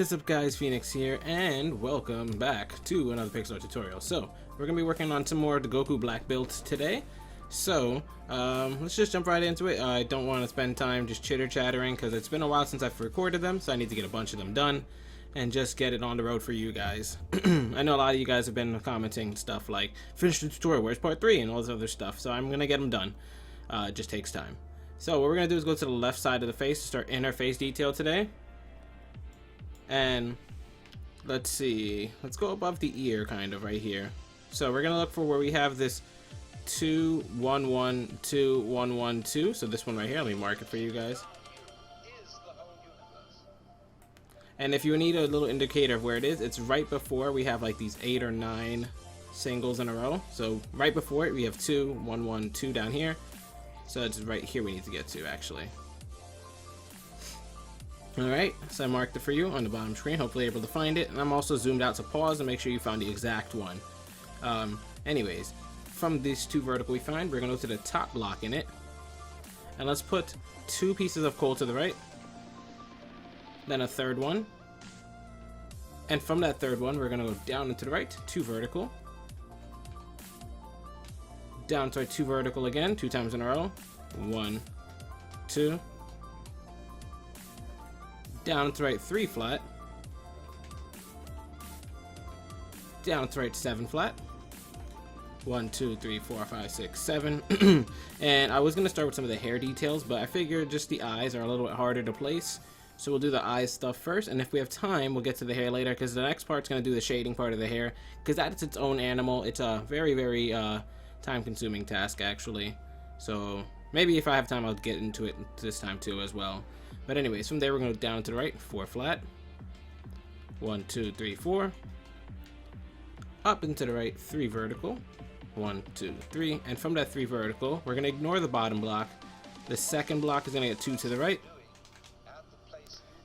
What is up guys, Phoenix here, and welcome back to another pixel tutorial. So, we're going to be working on some more of the Goku Black builds today. So, let's just jump right into it. I don't want to spend time just chitter-chattering because it's been a while since I've recorded them, so I need to get a bunch of them done and just get it on the road for you guys. I know a lot of you guys have been commenting stuff like, finish the tutorial, where's part 3, and all this other stuff, so I'm going to get them done. It just takes time. So, what we're going to do is go to the left side of the face to start inner face detail today. And let's see, let's go above the ear kind of right here. So we're gonna look for where we have this 2 1 1 2 1 1 2. So this one right here, let me mark it for you guys. And if you need a little indicator of where it is, it's right before we have like these 8 or 9 singles in a row. So right before it we have 2 1 1 2 down here. So it's right here we need to get to actually. Alright, so I marked it for you on the bottom screen, hopefully able to find it, and I'm also zoomed out to pause and make sure you found the exact one. Anyways, from these 2 vertical we find, we're going to go to the top block in it, and let's put 2 pieces of coal to the right, then a third one, and from that third one we're going to go down and to the right, 2 vertical, down to 2 vertical again, 2 times in a row, 1, 2, down to right 3 flat, down to right 7 flat, 1 2 3 4 5 6 7. And I was gonna start with some of the hair details, but I figured just the eyes are a little bit harder to place, so we'll do the eyes stuff first, and if we have time we'll get to the hair later, because the next part's gonna do the shading part of the hair, because that's its own animal. It's a very time consuming task actually, so maybe if I have time I'll get into it this time too as well. But anyways, from there we're going to go down to the right, 4 flat, 1 2 3 4, up and to the right, 3 vertical, 1 2 3, and from that 3 vertical we're going to ignore the bottom block. The second block is going to get 2 to the right,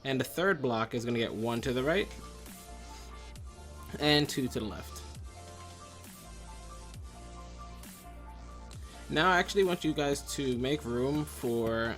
and the third block is going to get 1 to the right and 2 to the left. Now I actually want you guys to make room for,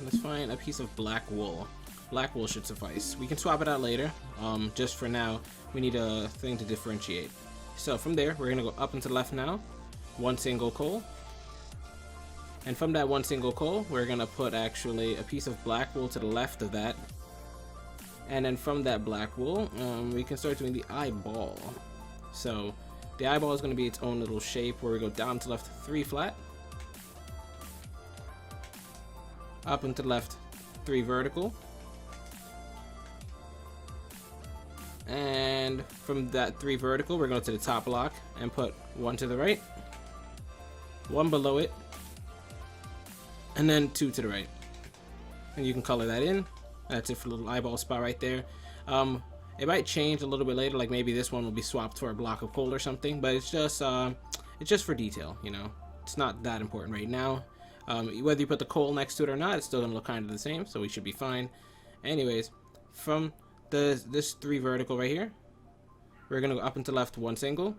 let's find a piece of black wool. Black wool should suffice. We can swap it out later. Just for now, we need a thing to differentiate. So from there, we're gonna go up and to the left now. 1 single coal. And from that 1 single coal, we're gonna put actually a piece of black wool to the left of that. And then from that black wool, we can start doing the eyeball. So the eyeball is going to be its own little shape where we go down to left 3 flat, up and to the left 3 vertical, and from that 3 vertical we're going to the top block and put 1 to the right, 1 below it, and then 2 to the right, and you can color that in. That's it for the little eyeball spot right there. It might change a little bit later, like maybe this one will be swapped for a block of coal or something, but it's just for detail, you know. It's not that important right now. Whether you put the coal next to it or not, it's still gonna look kind of the same, so we should be fine. Anyways, from this 3 vertical right here, we're gonna go up and to left 1 single,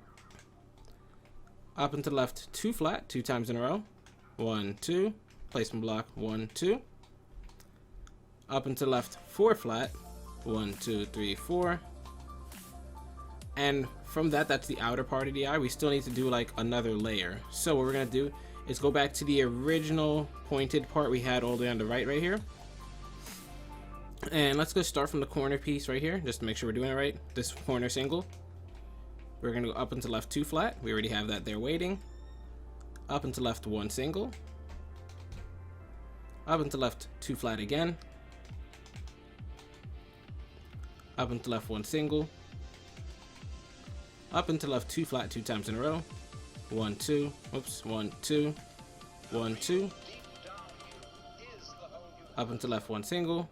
up and to left 2 flat, 2 times in a row, 1 2, placement block 1 2, up and to left 4 flat, 1 2 3 4, and from that's the outer part of the eye. We still need to do like another layer. So what we're gonna do is go back to the original pointed part we had all the way on the right here, and let's go start from the corner piece right here just to make sure we're doing it right. This corner single, we're gonna go up and to left 2 flat. We already have that there waiting. Up and to left 1 single, up and to left 2 flat again, up and to left 1 single, up and to left 2 flat 2 times in a row, 1 2, oops, 1 2, 1 2, up and to left 1 single,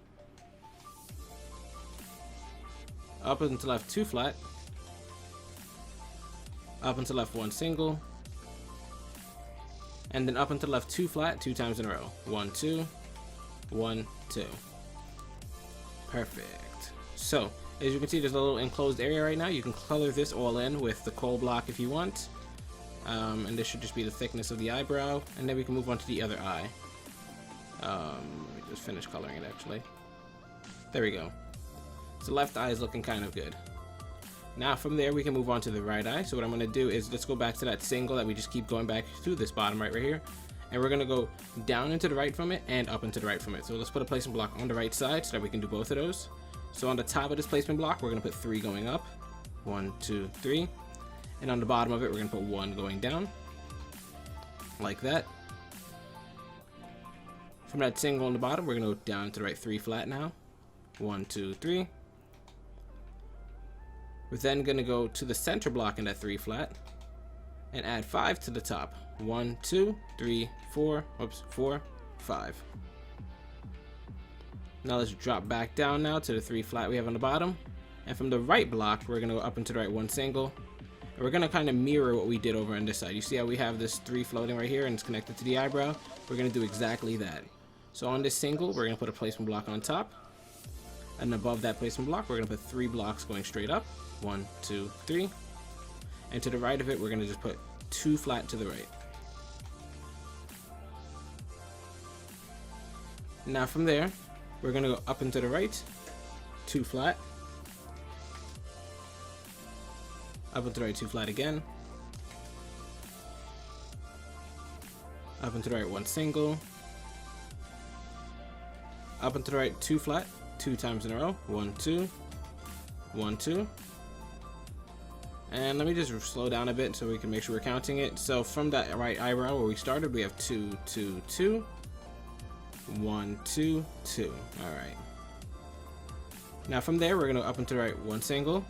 up and to left 2 flat, up and to left 1 single, and then up and to left 2 flat 2 times in a row, 1 2, 1 2. Perfect. So, as you can see, there's a little enclosed area right now. You can color this all in with the coal block if you want. And this should just be the thickness of the eyebrow. And then we can move on to the other eye. Let me just finish coloring it actually. There we go. So left eye is looking kind of good. Now from there we can move on to the right eye. So what I'm going to do is let's go back to that single that we just keep going back to, this bottom right here. And we're going to go down into the right from it and up into the right from it. So let's put a placement block on the right side so that we can do both of those. So on the top of this placement block, we're going to put 3 going up. 1, 2, 3. And on the bottom of it, we're going to put 1 going down. Like that. From that single on the bottom, we're going to go down to the right 3 flat now. 1, 2, 3. We're then going to go to the center block in that 3 flat and add 5 to the top. 1, 2, 3, 4, oops, 4, 5. Now let's drop back down now to the 3 flat we have on the bottom. And from the right block, we're going to go up into the right 1 single. And we're going to kind of mirror what we did over on this side. You see how we have this 3 floating right here and it's connected to the eyebrow? We're going to do exactly that. So on this single, we're going to put a placement block on top. And above that placement block, we're going to put 3 blocks going straight up. 1, 2, 3. And to the right of it, we're going to just put 2 flat to the right. Now from there, we're going to go up and to the right, 2 flat. Up and to the right, 2 flat again. Up and to the right, 1 single. Up and to the right, 2 flat, 2 times in a row. 1, 2. 1, 2. And let me just slow down a bit so we can make sure we're counting it. So from that right eyebrow where we started, we have 2, 2, 2. 1, 2, 2. Alright. Now from there, we're going to up and to the right 1 single.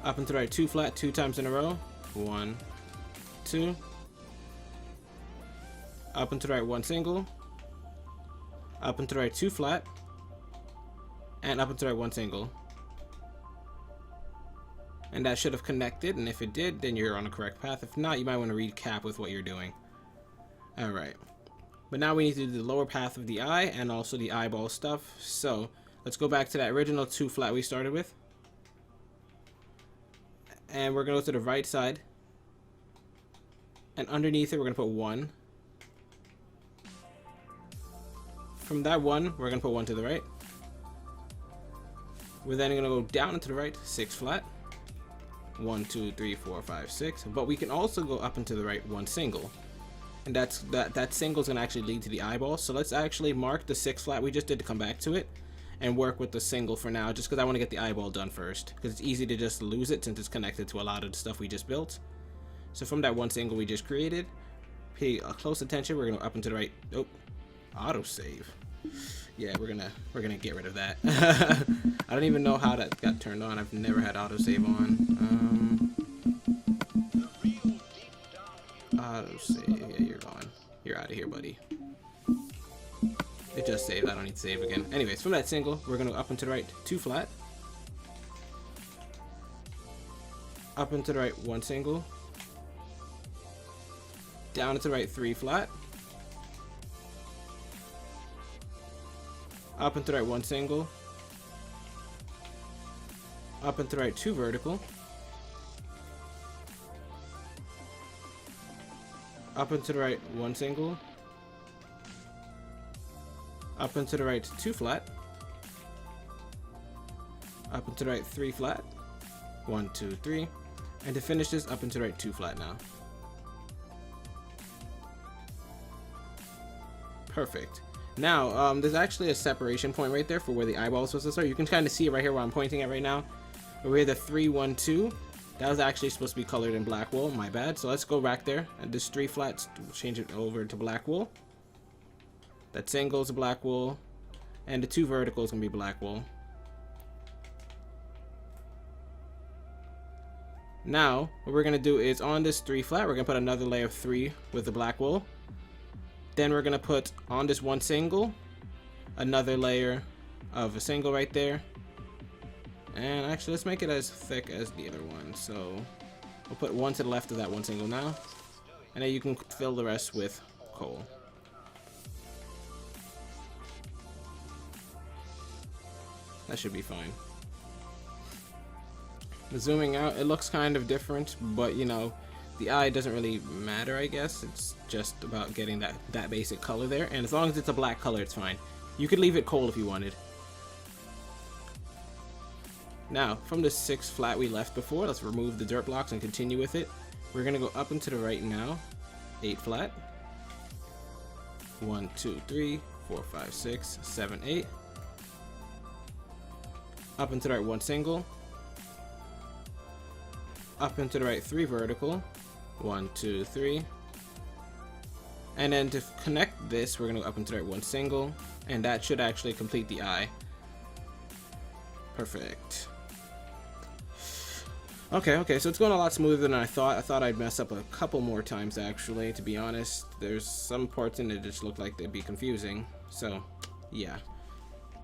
Up and to the right 2 flat, 2 times in a row. 1, 2. Up and to the right 1 single. Up and to the right 2 flat. And up and to the right 1 single. And that should have connected, and if it did, then you're on the correct path. If not, you might want to recap with what you're doing. Alright. But now we need to do the lower path of the eye and also the eyeball stuff. So let's go back to that original 2 flat we started with. And we're going to go to the right side. And underneath it, we're going to put 1. From that 1, we're going to put 1 to the right. We're then going to go down and to the right, 6 flat. 1, 2, 3, 4, 5, 6. But we can also go up and to the right 1 single. And that single is going to actually lead to the eyeball. So let's actually mark the 6 flat we just did to come back to it. And work with the single for now, just because I want to get the eyeball done first. Because it's easy to just lose it since it's connected to a lot of the stuff we just built. So from that 1 single we just created, pay close attention. We're going to up and to the right. Oh, autosave. Yeah, we're gonna get rid of that. I don't even know how that got turned on. I've never had autosave on. Autosave. Yeah, you're gone. You're out of here, buddy. It just saved. I don't need to save again. Anyways, from that single, we're gonna go up and to the right 2 flat. Up and to the right 1 single. Down and to the right 3 flat. Up and to the right 1 single. Up and to the right 2 vertical. Up and to the right 1 single. Up and to the right 2 flat. Up and to the right 3 flat. 1, 2, 3. And to finish this, up and to the right 2 flat now. Perfect. Now, there's actually a separation point right there for where the eyeball is supposed to start. You can kind of see it right here where I'm pointing at right now. Where we have the 3, 1, 2. That was actually supposed to be colored in black wool. My bad. So let's go back there. And this 3 flats, we'll change it over to black wool. That single is black wool. And the 2 vertical is going to be black wool. Now, what we're going to do is on this 3 flat, we're going to put another layer of 3 with the black wool. Then we're going to put on this 1 single, another layer of a single right there. And actually, let's make it as thick as the other one. So we'll put 1 to the left of that 1 single now. And then you can fill the rest with coal. That should be fine. Zooming out, it looks kind of different, but you know, the eye doesn't really matter, I guess. It's just about getting that basic color there. And as long as it's a black color, it's fine. You could leave it coal if you wanted. Now, from the 6 flat we left before, let's remove the dirt blocks and continue with it. We're gonna go up and to the right now. 8 flat. 1, 2, 3, 4, 5, 6, 7, 8. Up and to the right 1 single. Up and to the right 3 vertical. 1, 2, 3. And then to connect this, we're gonna go up and to the right 1 single, and that should actually complete the eye. Perfect. Okay, so it's going a lot smoother than I thought. I thought I'd mess up a couple more times, actually, to be honest. There's some parts in it that just look like they'd be confusing, so yeah.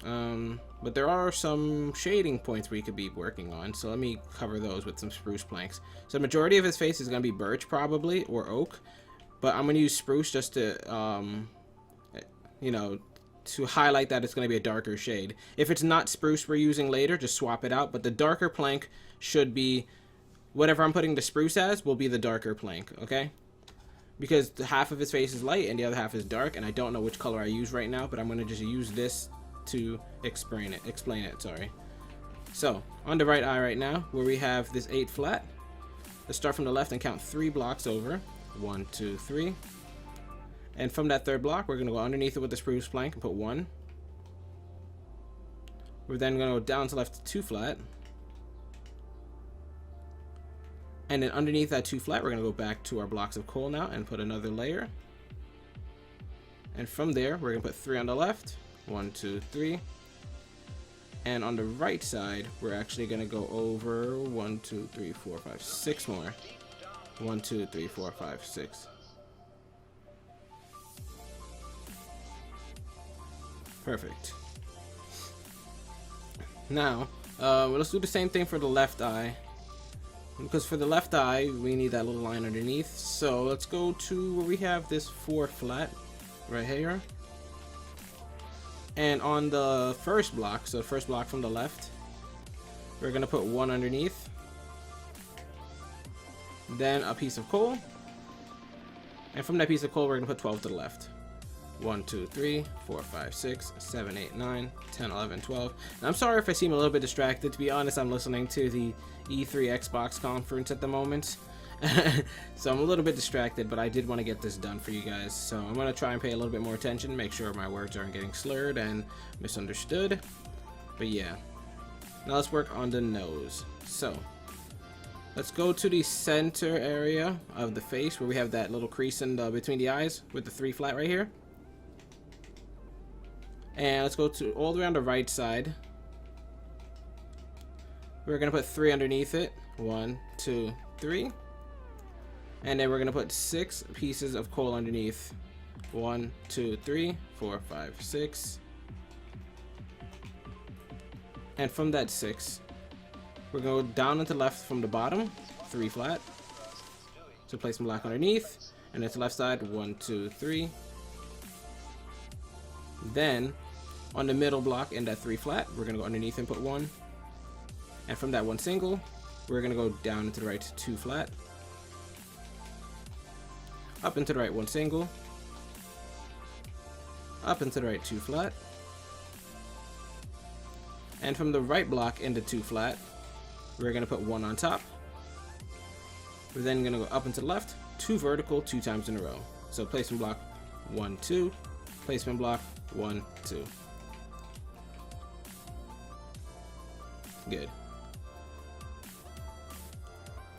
But there are some shading points we could be working on, so let me cover those with some spruce planks. So the majority of his face is going to be birch, probably, or oak, but I'm going to use spruce just to, you know, to highlight that it's going to be a darker shade. If it's not spruce we're using later, just swap it out, but the darker plank should be, whatever I'm putting the spruce as will be the darker plank, okay? Because half of his face is light and the other half is dark, and I don't know which color I use right now, but I'm going to just use this to explain it, sorry. So, on the right eye right now, where we have this 8 flat, let's start from the left and count 3 blocks over. 1, 2, 3. And from that 3rd block, we're going to go underneath it with the spruce plank and put 1. We're then going to go down to left 2 flat. And then underneath that 2 flat, we're going to go back to our blocks of coal now and put another layer. And from there, we're going to put 3 on the left. 1, 2, 3. And on the right side, we're actually going to go over 1, 2, 3, 4, 5, 6 more. 1, 2, 3, 4, 5, 6. Perfect. Now, let's do the same thing for the left eye. Because for the left eye, we need that little line underneath. So let's go to where we have this 4 flat right here. And on the first block, so the first block from the left, we're going to put 1 underneath. Then a piece of coal. And from that piece of coal, we're going to put 12 to the left. 1, 2, 3, 4, 5, 6, 7, 8, 9, 10, 11, 12. And I'm sorry if I seem a little bit distracted. To be honest, I'm listening to the E3 Xbox conference at the moment. So I'm a little bit distracted, but I did want to get this done for you guys. So I'm going to try and pay a little bit more attention, make sure my words aren't getting slurred and misunderstood. But yeah. Now let's work on the nose. So let's go to the center area of the face where we have that little crease in between the eyes with the 3 flat right here. And let's go to all the way on the right side. We're going to put 3 underneath it. 1, 2, 3. And then we're going to put 6 pieces of coal underneath. 1, 2, 3, 4, 5, 6. And from that 6, we're going to go down and to left from the bottom. 3 flat. So place some black underneath. And then to the left side. 1, 2, 3. Then on the middle block in that 3 flat, we're going to go underneath and put 1. And from that 1 single, we're going to go down and to the right 2 flat. Up and to the right 1 single. Up and to the right 2 flat. And from the right block into 2 flat, we're going to put 1 on top. We're then going to go up and to the left, 2 vertical, 2 times in a row. So placement block 1, 2. Placement block 1, 2. Good.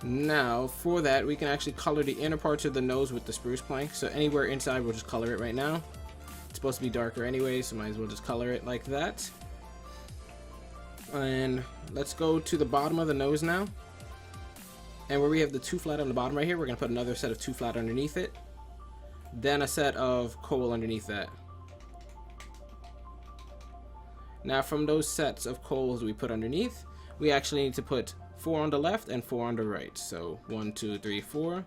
Now, for that, we can actually color the inner parts of the nose with the spruce plank. So anywhere inside, we'll just color it right now. It's supposed to be darker anyway, so might as well just color it like that. And let's go to the bottom of the nose now. And where we have the 2 flat on the bottom right here, we're going to put another set of 2 flat underneath it. Then a set of coal underneath that. Now from those sets of coals we put underneath, we actually need to put 4 on the left and 4 on the right. So 1, 2, 3, 4.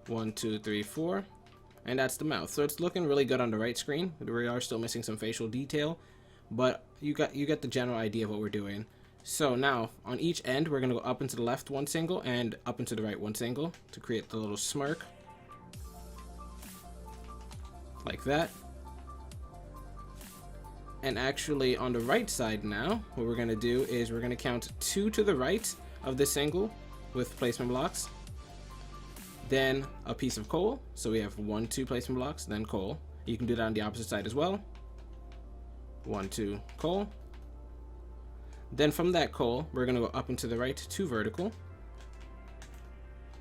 1, 2, 3, 4. And that's the mouth. So it's looking really good on the right screen. We are still missing some facial detail, but you get the general idea of what we're doing. So now on each end, we're going to go up and to the left 1 single and up and to the right 1 single to create the little smirk. Like that. And actually on the right side now, what we're going to do is we're going to count 2 to the right of this single with placement blocks. Then a piece of coal. So we have 1, 2 placement blocks, then coal. You can do that on the opposite side as well. 1, 2, coal. Then from that coal, we're going to go up and to the right, 2 vertical.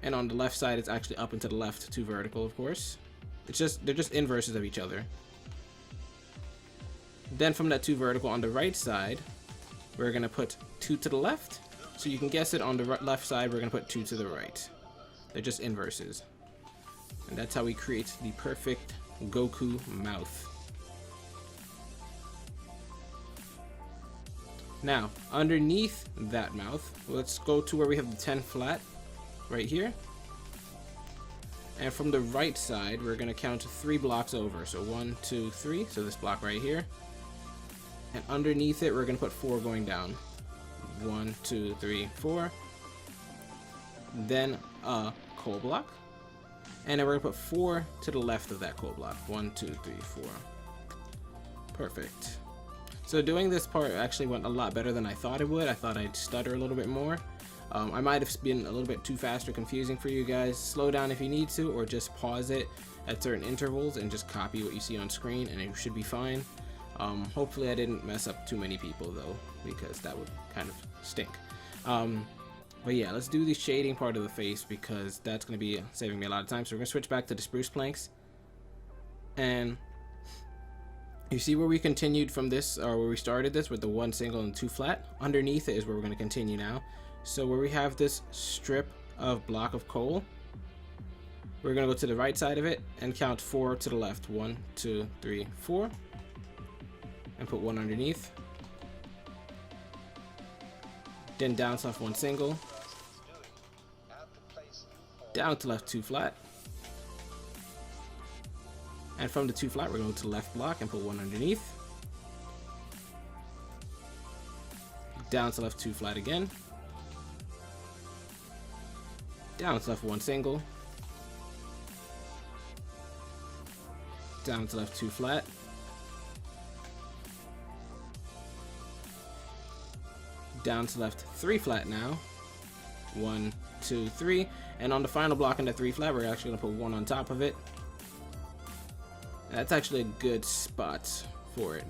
And on the left side, it's actually up and to the left, 2 vertical, of course. They're just inverses of each other. Then from that 2 vertical on the right side, we're going to put 2 to the left. So you can guess it, on the left side, we're going to put 2 to the right. They're just inverses. And that's how we create the perfect Goku mouth. Now, underneath that mouth, let's go to where we have the 10 flat, right here. And from the right side, we're going to count 3 blocks over. So 1, 2, 3. So this block right here. And underneath it, we're going to put 4 going down. 1, 2, 3, 4. Then a coal block. And then we're going to put 4 to the left of that coal block. 1, 2, 3, 4. Perfect. So doing this part actually went a lot better than I thought it would. I thought I'd stutter a little bit more. I might have been a little bit too fast or confusing for you guys. Slow down if you need to, or just pause it at certain intervals and just copy what you see on screen, and it should be fine. Hopefully I didn't mess up too many people though, because that would kind of stink. But yeah, let's do the shading part of the face, because that's going to be saving me a lot of time. So we're going to switch back to the spruce planks. And you see where we continued from this, or where we started this with the 1 single and 2 flat? Underneath it is where we're going to continue now. So where we have this strip of block of coal, we're going to go to the right side of it and count 4 to the left. 1, 2, 3, 4. And put 1 underneath. Then down to left 1 single. Down to left 2 flat. And from the 2 flat, we're going to the left block and put 1 underneath. Down to left 2 flat again. Down to left 1 single. Down to left 2 flat. Down to left 3 flat now. 1, 2, 3. And on the final block in the 3 flat, we're actually going to put 1 on top of it. That's actually a good spot for it.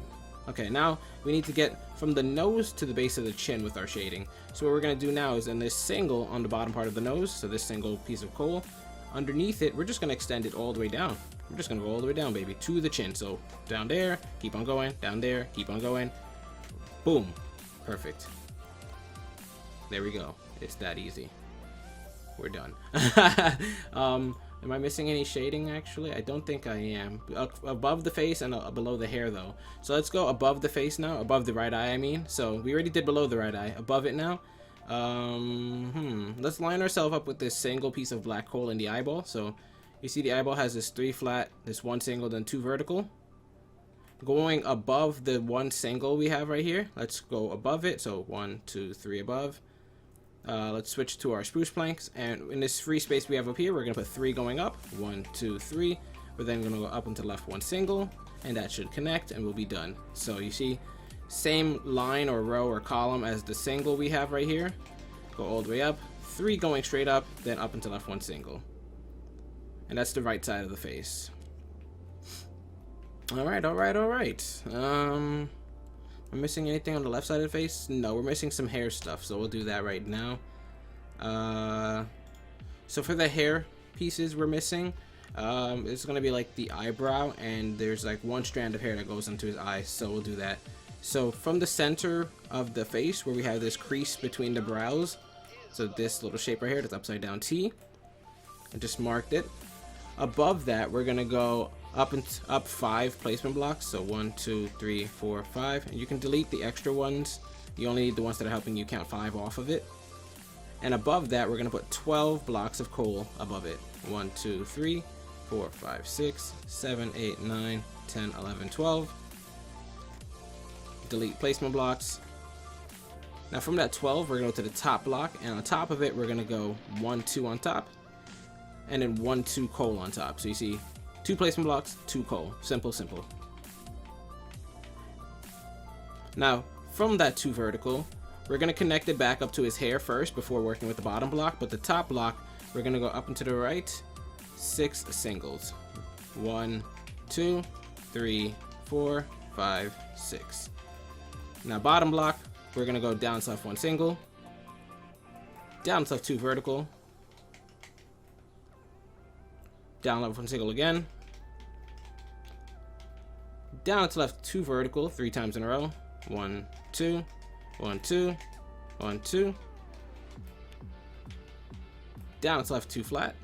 Okay, now we need to get from the nose to the base of the chin with our shading. So what we're going to do now is in this single on the bottom part of the nose, so this single piece of coal, underneath it, we're just going to extend it all the way down. We're just going to go all the way down, baby, to the chin. So down there, keep on going, down there, keep on going. Boom. Perfect. There we go. It's that easy. We're done. Am I missing any shading actually? I don't think I am. Above the face and below the hair though. So let's go above the face now. Above the right eye, I mean. So we already did below the right eye. Above it now. Let's line ourselves up with this single piece of black coal in the eyeball. So you see the eyeball has this 3 flat, this 1 single, then 2 vertical. Going above the 1 single we have right here. Let's go above it. So 1, 2, 3 above. Let's switch to our spruce planks, and in this free space we have up here, we're going to put 3 going up. 1, 2, 3. We're then going to go up and to the left 1 single, and that should connect, and we'll be done. So you see, same line or row or column as the single we have right here. Go all the way up, 3 going straight up, then up and to left 1 single. And that's the right side of the face. Alright, alright, alright. We're missing anything on the left side of the face? No, we're missing some hair stuff, so we'll do that right now. So for the hair pieces we're missing, it's gonna be like the eyebrow, and there's like 1 strand of hair that goes into his eyes, so we'll do that. So from the center of the face, where we have this crease between the brows, so this little shape right here, that's upside down T, I just marked it. Above that, we're gonna go up 5 placement blocks, so 1, 2, 3, 4, 5, and you can delete the extra ones. You only need the ones that are helping you count 5 off of it. And above that, we're going to put 12 blocks of coal above it. 1, 2, 3, 4, 5, 6, 7, 8, 9, 10, 11, 12. Delete placement blocks. Now from that 12, we're going to go to the top block, and on top of it, we're going to go 1, 2 on top, and then 1, 2 coal on top. So you see 2 placement blocks, 2 coal. Simple, simple. Now, from that 2 vertical, we're going to connect it back up to his hair first before working with the bottom block, but the top block, we're going to go up and to the right, 6 singles. 1, 2, 3, 4, 5, 6. Now bottom block, we're going to go down to left 1 single, down to left 2 vertical, down left 1 single again, down to left 2 vertical 3 times in a row. 1, 2, 1, 2, 1, 2. Down to left 2 flat.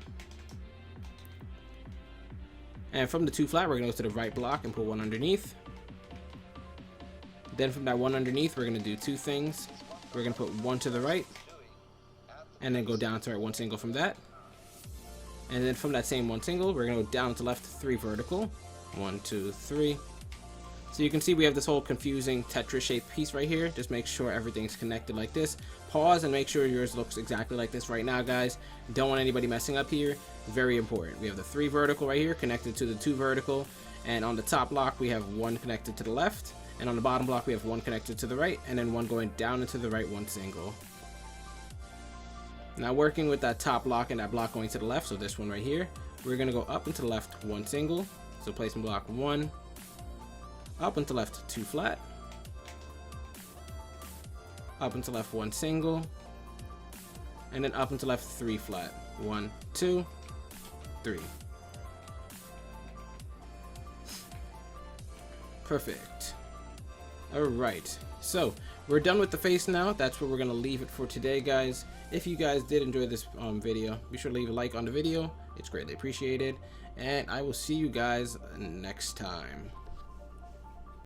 And from the 2 flat, we're going to go to the right block and put 1 underneath. Then from that 1 underneath, we're going to do 2 things. We're going to put 1 to the right, and then go down to right 1 single from that. And then from that same 1 single, we're going to go down to left 3 vertical. 1, 2, 3. So you can see we have this whole confusing Tetris shaped piece right here. Just make sure everything's connected like this. Pause and make sure yours looks exactly like this right now, guys. Don't want anybody messing up here. Very important. We have the 3 vertical right here connected to the 2 vertical. And on the top block, we have 1 connected to the left. And on the bottom block, we have 1 connected to the right. And then 1 going down into the right 1 single. Now working with that top block and that block going to the left, so this one right here, we're going to go up and to the left 1 single. So placement block 1. Up and to left 2 flat, up and to left 1 single, and then up and to left 3 flat. 1, 2, 3. Perfect. Alright, so we're done with the face now. That's where we're going to leave it for today, guys. If you guys did enjoy this video, be sure to leave a like on the video. It's greatly appreciated, and I will see you guys next time.